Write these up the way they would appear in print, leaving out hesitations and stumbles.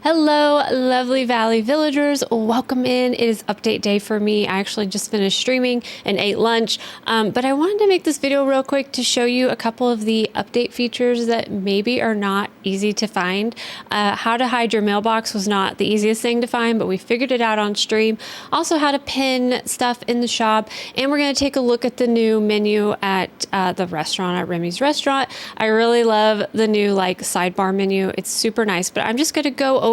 Hello, lovely Valley villagers. Welcome in. It is update day for me. I actually just finished streaming and ate lunch, but I wanted to make this video real quick to show you a couple of the update features that maybe are not easy to find. How to hide your mailbox was not the easiest thing to find, but we figured it out on stream. Also, how to pin stuff in the shop, and we're going to take a look at the new menu at the restaurant, at Remy's restaurant. I really love the new sidebar menu. It's super nice, but I'm just going to go over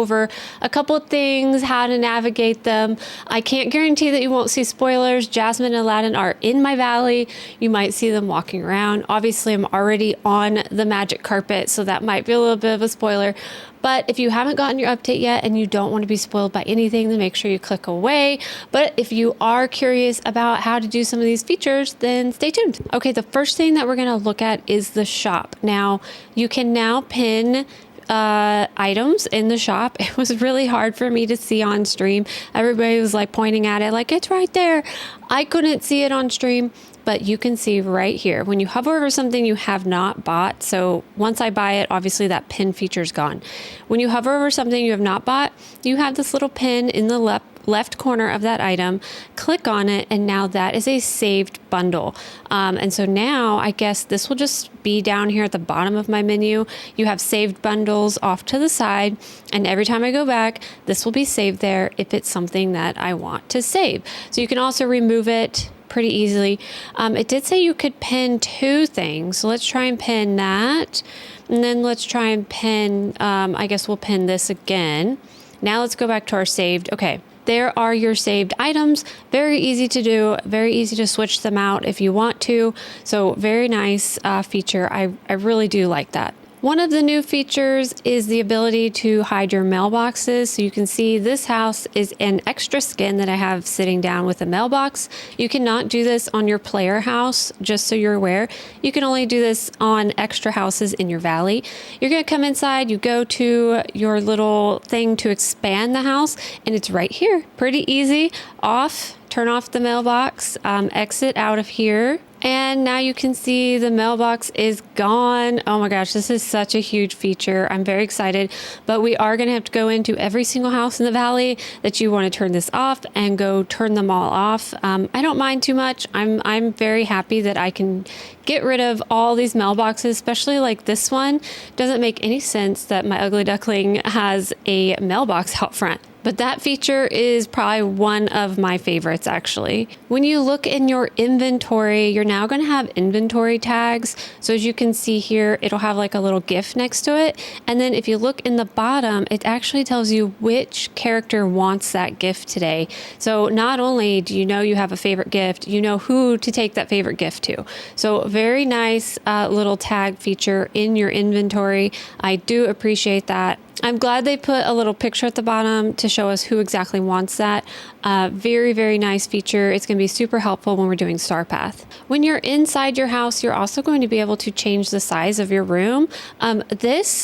a couple of things, how to navigate them. I can't guarantee that you won't see spoilers. Jasmine and Aladdin are in my valley. You might see them walking around. Obviously, I'm already on the magic carpet, so that might be a little bit of a spoiler. But if you haven't gotten your update yet and you don't want to be spoiled by anything, then make sure you click away. But if you are curious about how to do some of these features, then stay tuned. Okay, the first thing that we're going to look at is the shop. Now, you can now pin items in the shop. It was really hard for me to see on stream. Everybody was pointing at it like it's right there. I couldn't see it on stream, but you can see right here when you hover over something you have not bought. So once I buy it, obviously that pin feature is gone. When you hover over something you have not bought, you have this little pin in the left corner of that item. Click on it, and now that is a saved bundle. And so now I guess this will just be down here at the bottom of my menu. You have saved bundles off to the side, and every time I go back, this will be saved there if it's something that I want to save. So you can also remove it pretty easily. It did say you could pin two things, so let's try and pin that, and then let's try and pin, I guess we'll pin this again. Now let's go back to our saved. Okay, there are your saved items. Very easy to do, very easy to switch them out if you want to. So very nice feature. I really do like that. One of the new features is the ability to hide your mailboxes. So you can see this house is an extra skin that I have sitting down with a mailbox. You cannot do this on your player house, just so you're aware. You can only do this on extra houses in your valley. You're gonna come inside, you go to your little thing to expand the house, and it's right here. Pretty easy. Off, turn off the mailbox, exit out of here. And now you can see the mailbox is gone. Oh my gosh, this is such a huge feature. I'm very excited, but we are gonna have to go into every single house in the valley that you wanna turn this off and go turn them all off. I don't mind too much. I'm very happy that I can get rid of all these mailboxes, especially like this one. Doesn't make any sense that my ugly duckling has a mailbox out front. But that feature is probably one of my favorites, actually. When you look in your inventory, you're now going to have inventory tags. So as you can see here, it'll have like a little GIF next to it. And then if you look in the bottom, it actually tells you which character wants that gift today. So not only do you know you have a favorite gift, you know who to take that favorite gift to. So very nice little tag feature in your inventory. I do appreciate that. I'm glad they put a little picture at the bottom to show us who exactly wants that. Very, very nice feature. It's going to be super helpful when we're doing Star Path. When you're inside your house, you're also going to be able to change the size of your room.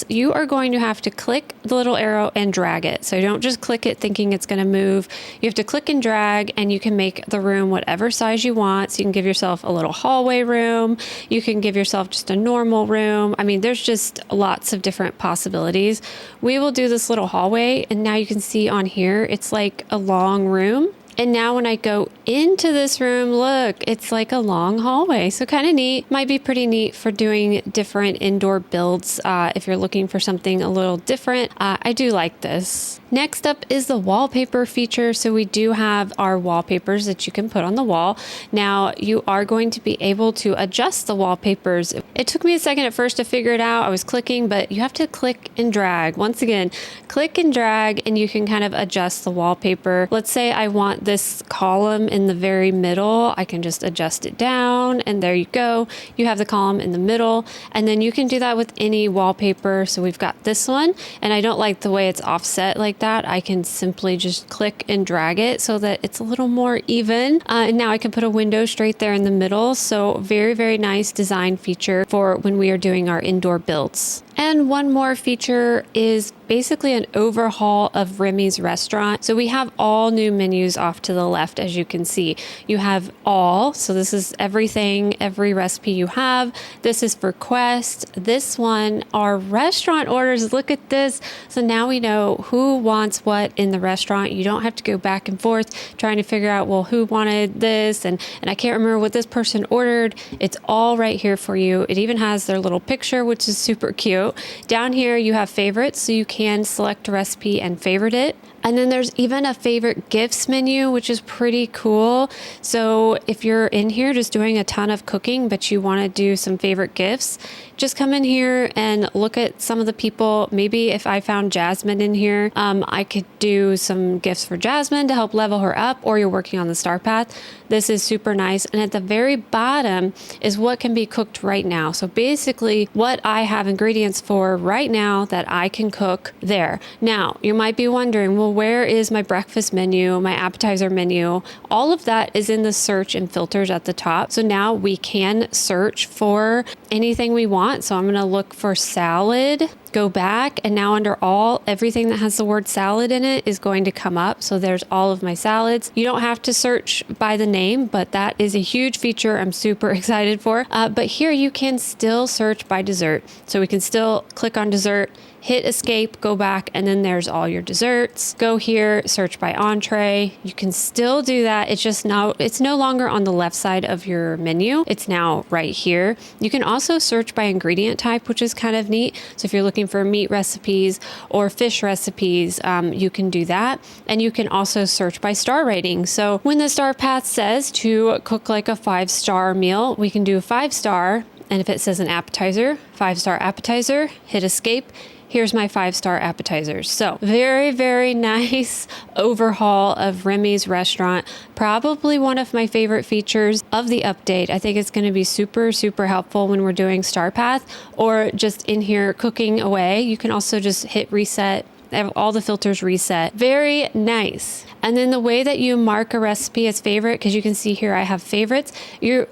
You are going to have to click the little arrow and drag it. So don't just click it thinking it's going to move. You have to click and drag, and you can make the room whatever size you want. So you can give yourself a little hallway room. You can give yourself just a normal room. I mean, there's just lots of different possibilities. We will do this little hallway, and now you can see on here, it's like a long room. And now when I go into this room, look, it's like a long hallway. So kind of neat. Might be pretty neat for doing different indoor builds if you're looking for something a little different. I do like this. Next up is the wallpaper feature. So we do have our wallpapers that you can put on the wall. Now you are going to be able to adjust the wallpapers. It took me a second at first to figure it out. I was clicking, but you have to click and drag. Once again, click and drag, and you can kind of adjust the wallpaper. Let's say I want this column in the very middle. I can just adjust it down, and there you go. You have the column in the middle, and then you can do that with any wallpaper. So we've got this one, and I don't like the way it's offset like that. I can simply just click and drag it so that it's a little more even. And now I can put a window straight there in the middle. So very, very nice design feature for when we are doing our indoor builds. And one more feature is basically an overhaul of Remy's restaurant. So we have all new menus off to the left, as you can see. You have all, so this is everything, every recipe you have. This is for Quest. This one are restaurant orders. Look at this. So now we know who wants what in the restaurant. You don't have to go back and forth trying to figure out, well, who wanted this? And I can't remember what this person ordered. It's all right here for you. It even has their little picture, which is super cute. Down here, you have favorites, so you can select a recipe and favorite it. And then there's even a favorite gifts menu, which is pretty cool. So if you're in here just doing a ton of cooking, but you want to do some favorite gifts, just come in here and look at some of the people. Maybe if I found Jasmine in here, I could do some gifts for Jasmine to help level her up, or you're working on the star path. This is super nice. And at the very bottom is what can be cooked right now. So basically what I have ingredients for right now that I can cook there. Now, you might be wondering, well, where is my breakfast menu, my appetizer menu? All of that is in the search and filters at the top. So now we can search for anything we want. So I'm going to look for salad, go back, and now under all, everything that has the word salad in it is going to come up. So there's all of my salads. You don't have to search by the name, but that is a huge feature I'm super excited for. But here you can still search by dessert. So we can still click on dessert, hit escape, go back, and then there's all your desserts. Go here, search by entree. You can still do that. It's just now, it's no longer on the left side of your menu. It's now right here. You can also search by ingredient type, which is kind of neat. So if you're looking for meat recipes or fish recipes, you can do that. And you can also search by star rating. So when the star path says to cook like a 5-star meal, we can do 5-star. And if it says an appetizer, 5-star appetizer, hit escape. Here's my 5-star appetizers. So very, very nice overhaul of Remy's restaurant. Probably one of my favorite features of the update. I think it's going to be super, super helpful when we're doing Star Path or just in here cooking away. You can also just hit reset. All the filters reset. Very nice. And then the way that you mark a recipe as favorite, because you can see here I have favorites.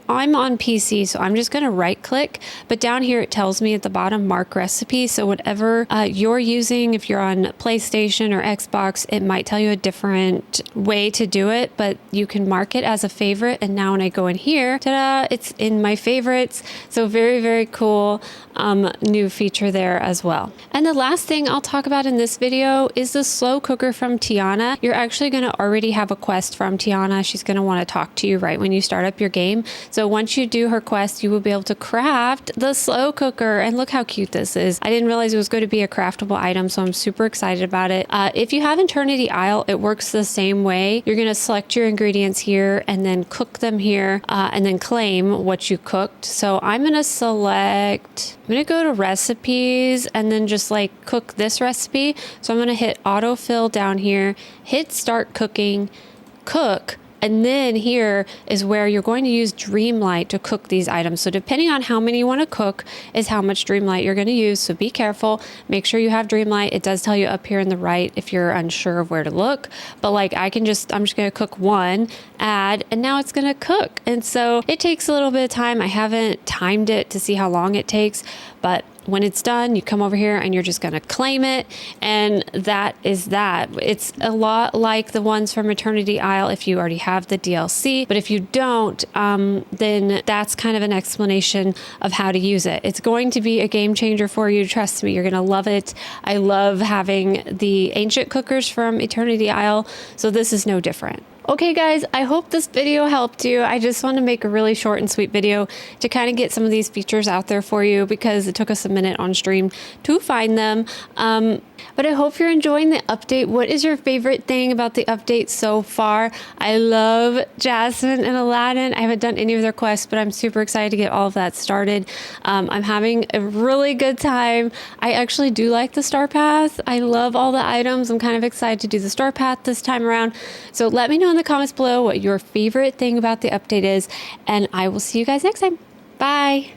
I'm on PC, so I'm just going to right click, but down here it tells me at the bottom mark recipe. So whatever you're using, if you're on PlayStation or Xbox, it might tell you a different way to do it, but you can mark it as a favorite. And now when I go in here, ta-da, it's in my favorites. So very, very cool new feature there as well. And the last thing I'll talk about in this video is the slow cooker from Tiana. You're actually going to already have a quest from Tiana. She's going to want to talk to you right when you start up your game. So once you do her quest, you will be able to craft the slow cooker. And look how cute this is. I didn't realize it was going to be a craftable item, so I'm super excited about it. If you have Eternity Isle, it works the same way. You're going to select your ingredients here and then cook them here and then claim what you cooked. So I'm going to select... I'm going to go to recipes and then just like cook this recipe. So I'm going to hit autofill down here, hit start cooking, cook. And then here is where you're going to use Dreamlight to cook these items. So depending on how many you want to cook is how much Dreamlight you're going to use. So be careful. Make sure you have Dreamlight. It does tell you up here in the right if you're unsure of where to look. But like I'm just going to cook one, add, and now it's going to cook. And so it takes a little bit of time. I haven't timed it to see how long it takes, but when it's done, you come over here and you're just going to claim it. And that is that. It's a lot like the ones from Eternity Isle if you already have the DLC. But if you don't, then that's kind of an explanation of how to use it. It's going to be a game changer for you. Trust me, you're going to love it. I love having the ancient cookers from Eternity Isle. So this is no different. Okay guys, I hope this video helped you. I just want to make a really short and sweet video to kind of get some of these features out there for you because it took us a minute on stream to find them. But I hope you're enjoying the update. What is your favorite thing about the update so far? I love Jasmine and Aladdin. I haven't done any of their quests, but I'm super excited to get all of that started. I'm having a really good time. I actually do like the Star Path. I love all the items. I'm kind of excited to do the Star Path this time around. So let me know in the comments below what your favorite thing about the update is, and I will see you guys next time. Bye.